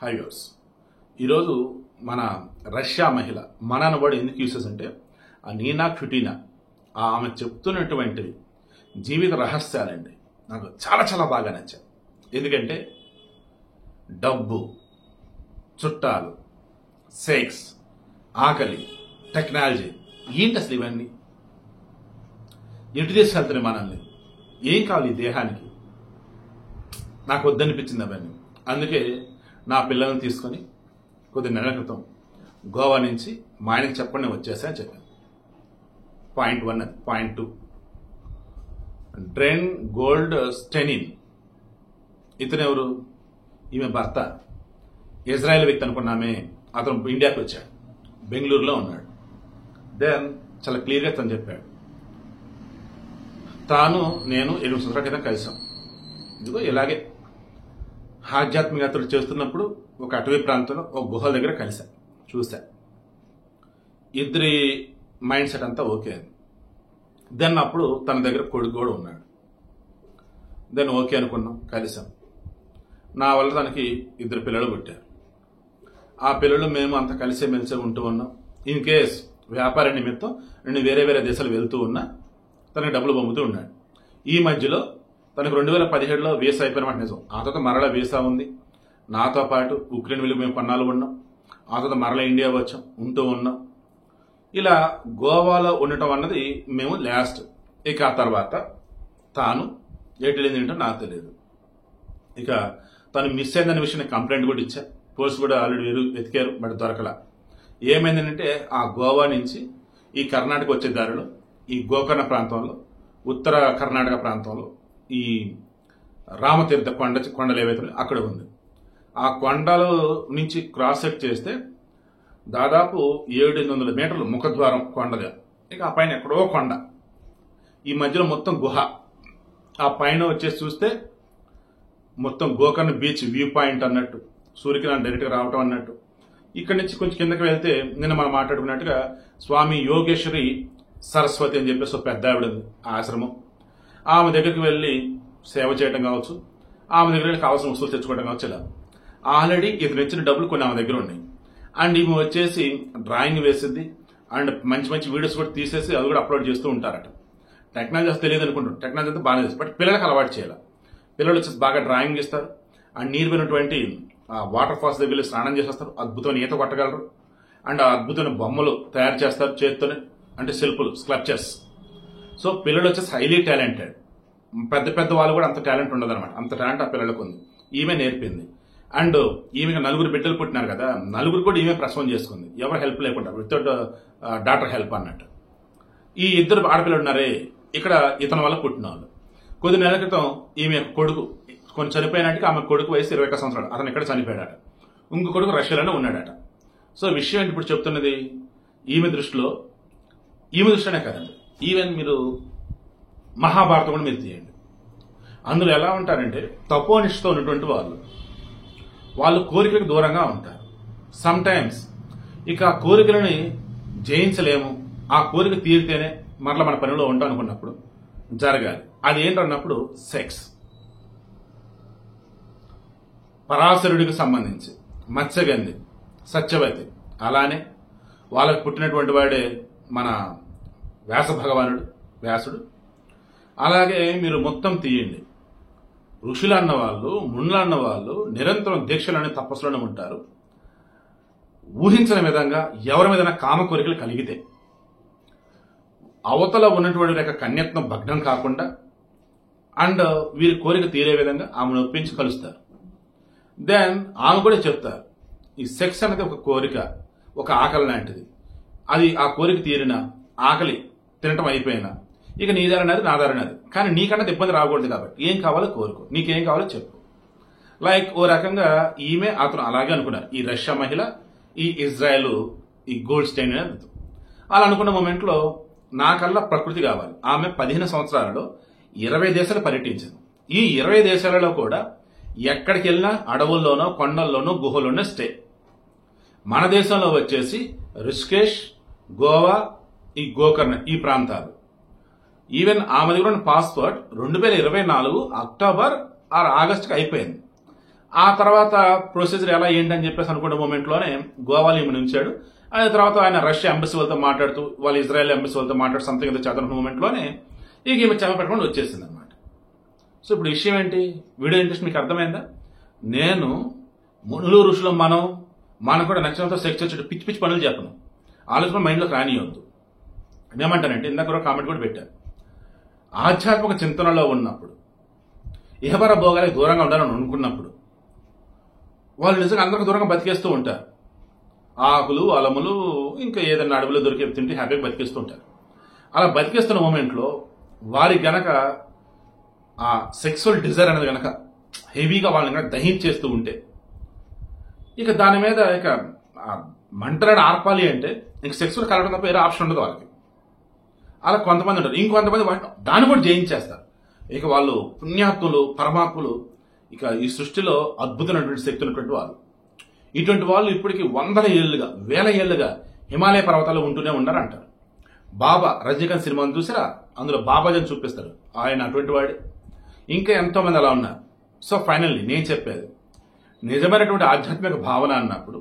High viewers, ఈరోజు మన Russia మహిళ మన అనబడి ఎందుకు యూసెస్ అంటే ఆ నీనా క్విటీనా ఆమె చెప్తున్నటువంటివి జీవిత రహస్యాలండి. నాకు చాలా చాలా బాగా నచ్చాయి. ఎందుకంటే డబ్బు, చుట్టాలు, సెక్స్, ఆకలి, టెక్నాలజీ ఏంటి అసలు ఇవన్నీ? ఎటు తీసుకెళ్తున్నాయి మనల్ని? ఏం కావాలి ఈ దేహానికి? నాకు వద్దనిపించింది అవన్నీ. అందుకే నా పిల్లల్ని తీసుకొని కొద్ది నెలల క్రితం గోవా నుంచి మా ఆయనకి చెప్పండి వచ్చేసా అని చెప్పాను. పాయింట్ 1 అది. పాయింట్ 2, డ్రెన్ గోల్డ్ స్టెనిన్. ఇతనెవరు? ఈమె భర్త. ఇజ్రాయెల్ వ్యక్తి అనుకున్నామే. అతను ఇండియాకి వచ్చాడు, బెంగళూరులో ఉన్నాడు. దెన్ చాలా క్లియర్గా తను చెప్పాడు, తాను నేను 7 సంవత్సరాల క్రితం కలిసాం. ఇదిగో ఇలాగే ఆధ్యాత్మిక యాత్రలు చేస్తున్నప్పుడు ఒక అటవీ ప్రాంతంలో ఒక గుహల దగ్గర కలిసా, చూసా. ఇద్దరి మైండ్ సెట్ అంతా ఓకే అని. దెన్ అప్పుడు తన దగ్గర కొడుకు కూడా ఉన్నాడు. దెన్ ఓకే అనుకున్నాం, కలిసాం. నా వల్ల తనకి 2 పిల్లలు పుట్టారు. ఆ పిల్లలు మేము అంత కలిసే మెలిసే ఉంటూ ఉన్నాం. ఇన్ కేస్ వ్యాపార నిమిత్తం నేను వేరే వేరే దేశాలు వెళ్తూ ఉన్నా తనకి డబ్బులు పంపుతూ ఉన్నాడు. ఈ మధ్యలో తనకు 2017లో వీసా అయిపోయినమాట నిజం. ఆ తర్వాత మరలా వీసా ఉంది. నాతో పాటు ఉక్రెయిన్ వెళ్ళి మేము కొన్నాళ్ళు ఉన్నాం. ఆ తర్వాత మరలా ఇండియా వచ్చాం, ఉంటూ ఉన్నాం. ఇలా గోవాలో ఉండటం అన్నది మేము లాస్ట్. ఇక ఆ తర్వాత తాను ఎటు వెళ్ళింది ఏంటో నాకు తెలియదు. ఇక తను మిస్ అయిందనే విషయం కంప్లైంట్ కూడా ఇచ్చా. పోలీసు కూడా ఆల్రెడీ వెతికారు, బట్ దొరకలా. ఏమైందంటే ఆ గోవా నుంచి ఈ కర్ణాటక వచ్చే దారిలో ఈ గోకర్ణ ప్రాంతంలో, ఉత్తర కర్ణాటక ప్రాంతంలో ఈ రామతీర్థ కొండలు ఏవైతే అక్కడ ఉంది. ఆ కొండల నుంచి క్రాస్ సెట్ చేస్తే దాదాపు 700 మీటర్లు ముఖద్వారం కొండగా. ఇక ఆ పైన ఎక్కడో కొండ, ఈ మధ్యలో మొత్తం గుహ. ఆ పైన వచ్చేసి చూస్తే మొత్తం గోకర్ణ బీచ్ వ్యూ పాయింట్ అన్నట్టు, సూర్యకిరణం డైరెక్ట్గా రావటం అన్నట్టు. ఇక్కడి నుంచి కొంచెం కిందకి వెళ్తే నిన్న మనం మాట్లాడుకున్నట్టుగా స్వామి యోగేశ్వరి సరస్వతి అని చెప్పేసి ఒక పెద్ద ఆవిడ ఉంది, ఆశ్రమం. ఆమె దగ్గరికి వెళ్ళి సేవ చేయడం కావచ్చు, ఆమె దగ్గర వెళ్ళి కావాల్సిన వస్తువులు తెచ్చుకోవడం కావచ్చు. ఇలా ఆల్రెడీ ఇతను ఇచ్చిన డబ్బులు కొన్ని ఆమె దగ్గర ఉన్నాయి. అండ్ ఈమె వచ్చేసి డ్రాయింగ్ వేసిద్ది, అండ్ మంచి మంచి వీడియోస్ కూడా తీసేసి అది కూడా అప్లోడ్ చేస్తూ ఉంటారట. టెక్నాలజీ అసలు తెలియదు అనుకుంటారు, టెక్నాలజీ అంతా బాగానే చేస్తారు. బట్ పిల్లలకు అలవాటు చేయాలి. పిల్లలు వచ్చేసి బాగా డ్రాయింగ్ ఇస్తారు. అండ్ నీరు పోయినటువంటి వాటర్ ఫాల్స్ దగ్గర స్నానం చేసేస్తారు, అద్భుతమైన ఈత కొట్టగలరు. అండ్ ఆ అద్భుతమైన బొమ్మలు తయారు చేస్తారు చేత్తోనే, అంటే శిల్పులు, స్కల్ప్చర్స్. సో పిల్లలు వచ్చేసి హైలీ టాలెంటెడ్. పెద్ద పెద్ద వాళ్ళు కూడా అంత టాలెంట్ ఉండదు అనమాట. అంత టాలెంట్ ఆ పిల్లలకు ఉంది. ఈమె నేర్పింది. అండ్ ఈమె 4 బిడ్డలు పుట్టినారు కదా, 4 కూడా ఈమె ప్రసవం చేసుకుంది, ఎవరు హెల్ప్ లేకుండా, వితౌట్ డాక్టర్ హెల్ప్ అన్నట్టు. ఈ 2 ఆడపిల్లలు ఉన్నారే ఇక్కడ ఇతని వల్ల పుట్టిన వాళ్ళు. కొద్ది నెలల క్రితం ఈమె కొడుకు కొన్ని చనిపోయినట్టుగా, ఆమె కొడుకు వయసు 21 సంవత్సరాలు. అతను ఇక్కడ చనిపోయాడట. ఇంకో కొడుకు రష్యాలోనే ఉన్నాడట. సో విషయం ఏంటి ఇప్పుడు చెప్తున్నది? ఈమె దృష్టిలోనే కదండి, ఈవెన్ మీరు మహాభారతం కూడా మీరు తీయండి. అందులో ఎలా ఉంటారంటే తపోనిష్టతో ఉన్నటువంటి వాళ్ళు కోరికలకు దూరంగా ఉంటారు. సమ్ టైమ్స్ ఇక ఆ కోరికలని జయించలేము, ఆ కోరిక తీరితేనే మరలా మన పనిలో ఉంటాం అనుకున్నప్పుడు జరగాలి. అది ఏంటన్నప్పుడు సెక్స్. పరాశరుడికి సంబంధించి మత్స్యగంధి, సత్యవతి, అలానే వాళ్ళకు పుట్టినటువంటి వాడే మన వ్యాసుడు. అలాగే మీరు మొత్తం తీయండి, ఋషులు అన్నవాళ్ళు, మునులు అన్నవాళ్ళు నిరంతరం దీక్షలోనే తపస్సులోనే ఉంటారు. ఊహించని విధంగా ఎవరి మీద కామ కోరికలు కలిగితే అవతల ఉన్నటువంటి యొక్క కన్యత్వం భగ్నం కాకుండా అండ్ వీరి కోరిక తీరే విధంగా ఆమెను ఒప్పించి కలుస్తారు. దెన్ ఆమె కూడా చెప్తారు, ఈ సెక్స్ అనేది ఒక కోరిక, ఒక ఆకలి లాంటిది. అది ఆ కోరిక తీరిన, ఆకలి తినటం అయిపోయినా ఇక నీ దారనేది నా దారనేది, కానీ నీకన్నది ఇబ్బంది రాకూడదు. కాబట్టి ఏం కావాలో కోరుకో, నీకేం కావాలో చెప్పు. లైక్ ఓ రకంగా ఈమె అతను అలాగే అనుకున్నారు, ఈ రష్యా మహిళ, ఈ ఇజ్రాయెల్ ఈ గోల్డ్ స్టైన్ అనేది. అలా అనుకున్న మూమెంట్లో నాకల్లా ప్రకృతి కావాలి. ఆమె 15 సంవత్సరాలలో 20 దేశాలు పర్యటించింది. ఈ 20 దేశాలలో కూడా ఎక్కడికి వెళ్ళినా అడవుల్లోనో, కొండల్లోనో, గుహల్లోనో స్టే. మన దేశంలో వచ్చేసి రిషికేష్, గోవా, ఈ గోకర్ణ ఈ ప్రాంతాలు. ఈవెన్ ఆమె దగ్గర పాస్పోర్ట్ 2024 అక్టోబర్ ఆర్ ఆగస్టుకి అయిపోయింది. ఆ తర్వాత ప్రొసీజర్ ఎలా ఏంటని చెప్పేసి అనుకున్న మూమెంట్లోనే గోవాలో ఈమెను ఉంచాడు. ఆ తర్వాత ఆయన రష్యా ఎంబసీ వాళ్ళతో మాట్లాడుతూ వాళ్ళు ఇజ్రాయెల్ ఎంబసీ వాళ్ళతో మాట్లాడుతూ సంథింగ్ ఏదో చదువుతున్న మూమెంట్లోనే ఇక ఈమె చెమ పెట్టకుండా వచ్చేసింది అనమాట. సో ఇప్పుడు విషయం ఏంటి, వీడియో ఇంట్రెస్ట్ మీకు అర్థమైందా? నేను మునులు ఋషులు మనం కూడా నచ్చినంత సెక్స్ వచ్చి పిచ్చి పిచ్చి పనులు చెప్పను, ఆలోచన మైండ్లోకి రానియొద్దు. ఏమంటానంటే ఇందాక కామెంట్ కూడా పెట్టాను, ఆధ్యాత్మిక చింతనలో ఉన్నప్పుడు ఇహపర భోగాలకు దూరంగా ఉండాలని అనుకున్నప్పుడు వాళ్ళు నిజంగా అందరికి దూరంగా బతికేస్తూ ఉంటారు. ఆకులు అలములు ఇంకా ఏదైనా అడవులు దొరికే తింటే హ్యాపీగా బతికేస్తూ ఉంటారు. అలా బతికేస్తున్న మూమెంట్లో వారికి గనక ఆ సెక్సువల్ డిజైర్ అనేది గనక హెవీగా వాళ్ళని గనక దహించేస్తూ ఉంటే ఇక దాని మీద ఇక మంటలాడు ఆర్పాలి అంటే ఇంక సెక్సువల్ కలవడం తప్ప వేరే ఆప్షన్ ఉండదు వాళ్ళకి. అలా కొంతమంది ఉంటారు, ఇంకొంతమంది దాన్ని కూడా జయించేస్తారు. ఇక వాళ్ళు పుణ్యాత్ములు పరమాత్ములు, ఇక ఈ సృష్టిలో అద్భుతమైనటువంటి శక్తి ఉన్నటువంటి వాళ్ళు. ఇటువంటి వాళ్ళు ఇప్పటికీ వందల ఏళ్లుగా వేల ఏళ్లుగా హిమాలయ పర్వతాలు ఉంటూనే ఉన్నారు అంటారు. బాబా రజనీకాంత్ సినిమాను చూసారా, అందులో బాబాజీని చూపిస్తారు, ఆయన అటువంటి వాడే. ఇంకా ఎంతో మంది అలా ఉన్నారు. సో ఫైనల్లీ నేను చెప్పేది, నిజమైనటువంటి ఆధ్యాత్మిక భావన అన్నప్పుడు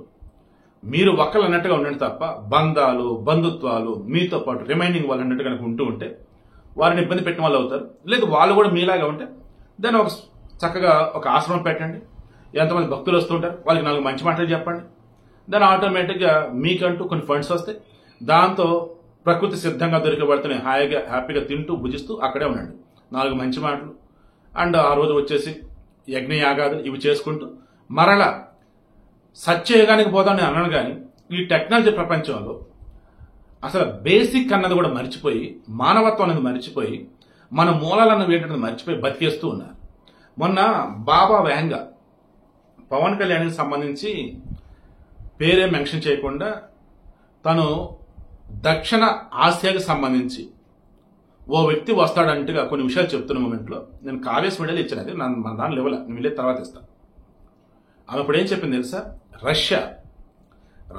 మీరు ఒక్కలు అన్నట్టుగా ఉండండి తప్ప బంధాలు బంధుత్వాలు మీతో పాటు రిమైనింగ్ వాళ్ళు అన్నట్టు కనుక ఉంటూ ఉంటే వారిని ఇబ్బంది పెట్టిన వాళ్ళు అవుతారు. లేదు వాళ్ళు కూడా మీలాగా ఉంటే దాన్ని ఒక చక్కగా ఒక ఆశ్రమం పెట్టండి, ఎంతమంది భక్తులు వస్తూ ఉంటారు వాళ్ళకి 4 మంచి మాటలు చెప్పండి, దాన్ని ఆటోమేటిక్గా మీకంటూ కొన్ని ఫండ్స్ వస్తాయి. దాంతో ప్రకృతి సిద్ధంగా దొరికబడుతున్నాయి, హాయిగా హ్యాపీగా తింటూ భుజిస్తూ అక్కడే ఉండండి. 4 మంచి మాటలు అండ్ ఆ రోజు వచ్చేసి యజ్ఞయాగాదులు ఇవి చేసుకుంటూ మరలా సత్యయుగానికి పోదామని అన్నాను. కానీ ఈ టెక్నాలజీ ప్రపంచంలో అసలు బేసిక్ అన్నది కూడా మర్చిపోయి మానవత్వం అనేది మర్చిపోయి మన మూలాలు అన్నది ఏంటన్నది మర్చిపోయి బతికేస్తూ ఉన్నారు. మొన్న బాబా వ్యాంగా పవన్ కళ్యాణ్కి సంబంధించి పేరే మెన్షన్ చేయకుండా తను దక్షిణ ఆసియాకి సంబంధించి ఓ వ్యక్తి వస్తాడంటగా కొన్ని విషయాలు చెప్తున్న మూమెంట్లో నేను కావ్యస్ మీడియాలో ఇచ్చాను. అది మన దాని లెవెల్ నేను వెళ్ళే తర్వాత ఇస్తాను. ఆమె ఇప్పుడు ఏం చెప్పింది తెలుసా,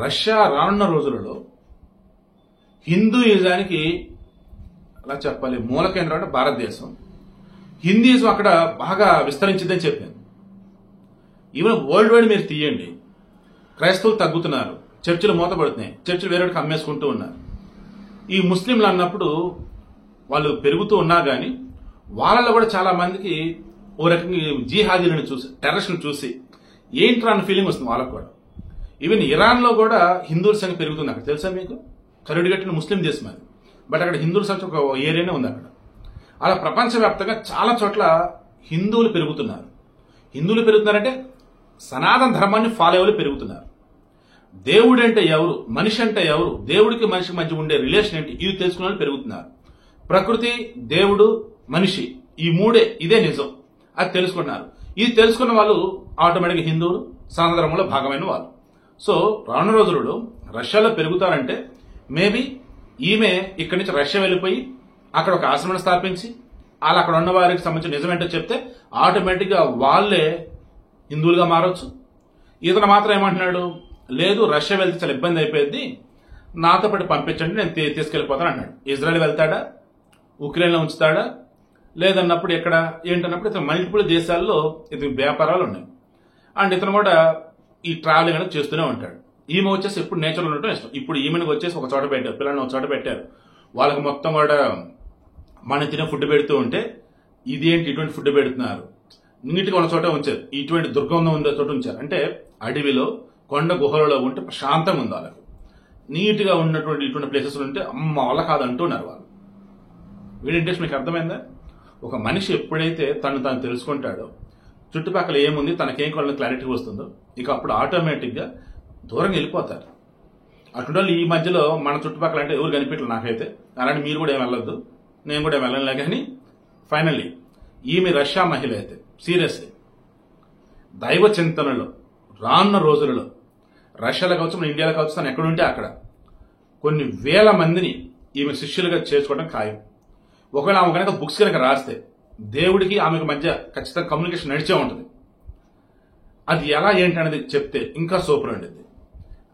రష్యా రానున్న రోజులలో హిందూయిజానికి అలా చెప్పాలి మూల కేంద్రం అంటే భారతదేశం, హిందూయిజం అక్కడ బాగా విస్తరించిందని చెప్పింది. ఈవెన్ వరల్డ్ వైడ్ మీరు తీయండి, క్రైస్తవులు తగ్గుతున్నారు, చర్చిలు మూతపడుతున్నాయి, చర్చిలు వేరేకి అమ్మేసుకుంటూ ఉన్నారు. ఈ ముస్లింలు అన్నప్పుడు వాళ్ళు పెరుగుతూ ఉన్నా కానీ వాళ్ళలో కూడా చాలా మందికి ఓ రకంగా జిహాదీలను చూసి టెర్రరిస్టులను చూసి ఏంట్రా అన్న ఫీలింగ్ వస్తుంది వాళ్ళకు కూడా. ఈవెన్ ఇరాన్లో కూడా హిందువుల సంఖ్య పెరుగుతుంది. అక్కడ తెలుసా మీకు, కరుడుగట్టిన ముస్లిం దేశం అది, బట్ అక్కడ హిందువుల సంఖ్య ఒక ఏరియానే ఉంది అక్కడ. అలా ప్రపంచవ్యాప్తంగా చాలా చోట్ల హిందువులు పెరుగుతున్నారు. హిందువులు పెరుగుతున్నారంటే సనాతన ధర్మాన్ని ఫాలో అయ్యే పెరుగుతున్నారు. దేవుడు అంటే ఎవరు, మనిషి అంటే ఎవరు, దేవుడికి మనిషికి మధ్య ఉండే రిలేషన్ ఏంటి, ఇవి తెలుసుకున్న వాళ్ళు పెరుగుతున్నారు. ప్రకృతి దేవుడు మనిషి ఈ మూడే ఇదే నిజం అది తెలుసుకున్నారు. ఇది తెలుసుకున్న వాళ్ళు ఆటోమేటిక్గా హిందువులు సనాతన ధర్మంలో భాగమైన వాళ్ళు. సో రానున్న రోజులలో రష్యాలో పెరుగుతారంటే మేబీ ఈమె ఇక్కడి నుంచి రష్యా వెళ్ళిపోయి అక్కడ ఒక ఆశ్రమాన్ని స్థాపించి అలా అక్కడ ఉన్న వారికి సంబంధించిన నిజమేంటో చెప్తే ఆటోమేటిక్గా వాళ్ళే హిందువులుగా మారొచ్చు. ఇతను మాత్రం ఏమంటున్నాడు, లేదు రష్యా వెళ్తే చాలా ఇబ్బంది అయిపోయింది, నాతో పాటు పంపించండి నేను తీసుకెళ్లిపోతాను అన్నాడు. ఇజ్రాయెల్ వెళ్తాడా, ఉక్రెయిన్లో ఉంచుతాడా, లేదన్నప్పుడు ఎక్కడ ఏంటన్నప్పుడు ఇతను మల్టిపుల్ దేశాల్లో ఇతని వ్యాపారాలు ఉన్నాయి. అండ్ ఇతను కూడా ఈ ట్రావెలింగ్ అనేది చేస్తూనే ఉంటాడు. ఈమె వచ్చేసి ఎప్పుడు నేచర్లో ఉండటం ఇష్టం. ఇప్పుడు ఈమెకి వచ్చేసి ఒక చోట పెట్టారు, పిల్లల్ని ఒక చోట పెట్టారు, వాళ్ళకి మొత్తం కూడా మనం తినే ఫుడ్ పెడుతూ ఉంటే ఇదేంటి ఇటువంటి ఫుడ్ పెడుతున్నారు, నీట్గా ఉన్న చోట ఉంచారు, ఇటువంటి దుర్గంధం ఉండే చోట ఉంచారు. అంటే అడవిలో కొండ గుహలలో ఉంటే ప్రశాంతంగా ఉంది వాళ్ళకి, నీట్గా ఉన్నటువంటి ఇటువంటి ప్లేసెస్ ఉంటే అమ్మ వాళ్ళ కాదంటున్నారు వాళ్ళు. వీడి ఇంట్రెస్ట్ మీకు అర్థమైందా? ఒక మనిషి ఎప్పుడైతే తను తెలుసుకుంటాడో చుట్టుపక్కల ఏముంది తనకేం కావాలని క్లారిటీ వస్తుందో ఇక అప్పుడు ఆటోమేటిక్గా దూరంగా వెళ్ళిపోతారు. అటువంటి వాళ్ళు ఈ మధ్యలో మన చుట్టుపక్కల అంటే ఎవరు కనిపించలేదు నాకైతే. అలాంటి మీరు కూడా ఏం వెళ్ళొద్దు, నేను కూడా ఏం వెళ్ళలే. కానీ ఫైనల్లీ ఈమె రష్యా మహిళ అయితే సీరియస్లీ దైవ చింతనలో రానున్న రోజులలో రష్యాలో కావచ్చు మన ఇండియాలో కావచ్చు తను ఎక్కడుంటే అక్కడ కొన్ని వేల మందిని ఈమె శిష్యులుగా చేర్చుకోవడం ఖాయం. ఒకవేళ ఆమె కనుక బుక్స్ కనుక రాస్తే దేవుడికి ఆమెకు మధ్య ఖచ్చితంగా కమ్యూనికేషన్ నడిచే ఉంటుంది. అది ఎలా ఏంటి అనేది చెప్తే ఇంకా సూపర్ ఉండేది.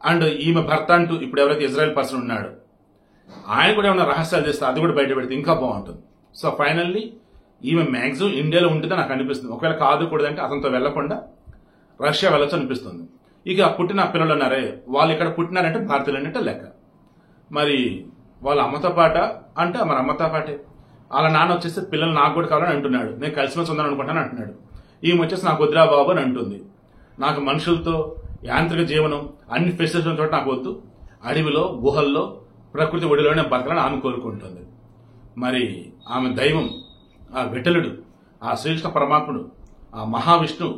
అండ్ ఈమె భర్త అంటూ ఇప్పుడు ఎవరైతే ఇజ్రాయెల్ పర్సన్ ఉన్నాడో ఆయన కూడా ఏమైనా రహస్యాలు చేస్తే అది కూడా బయట పెడితే ఇంకా బాగుంటుంది. సో ఫైనల్లీ ఈమె మ్యాక్సిమం ఇండియాలో ఉంటుందని నాకు అనిపిస్తుంది. ఒకవేళ కాదు కూడదంటే అతనితో వెళ్లకుండా రష్యా వెళ్ళొచ్చు అనిపిస్తుంది. ఇక పుట్టిన పిల్లలు ఉన్నారే, వాళ్ళు ఇక్కడ పుట్టినారంటే భారతీయులు అంటే లెక్క. మరి వాళ్ళ అమ్మతో పాట అంటే మరి అమ్మతో పాటే. వాళ్ళ నాన్న వచ్చేసి పిల్లలు నాకు కూడా కావాలని అంటున్నాడు, నేను కలిసిమెలిసి ఉందని అనుకుంటాను అంటున్నాడు. ఈమె వచ్చేసి నాకు వద్దురా బాబు అని అంటుంది. నాకు మనుషులతో యాంత్రిక జీవనం అన్ని ఫెసిలిటీస్ చోట నాకు వద్దు, అడవిలో గుహల్లో ప్రకృతి ఒడిలోనే బతకాలని ఆమె కోరుకుంటుంది. మరి ఆమె దైవం, ఆ విఠలుడు, ఆ శ్రీకృష్ణ పరమాత్ముడు, ఆ మహావిష్ణువు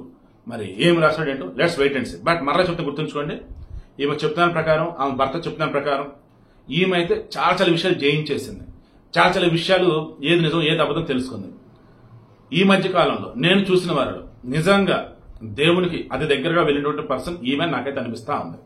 మరి ఏం రాశాడు ఏంటో let's wait and see. But మరలా చెప్తే గుర్తుంచుకోండి, ఈమె చెప్తున్న ప్రకారం, ఆమె భర్త చెప్తున్న ప్రకారం ఈమె అయితే చాలా చాలా విషయాలు జయించేసింది. చాలా చాలా విషయాలు ఏది నిజం ఏది అబద్ధం తెలుసుకుంది. ఈ మధ్య కాలంలో నేను చూసిన వారిలో నిజంగా దేవునికి అతి దగ్గరగా వెళ్ళినటువంటి పర్సన్ ఈమె నాకైతే అనిపిస్తా ఉంది.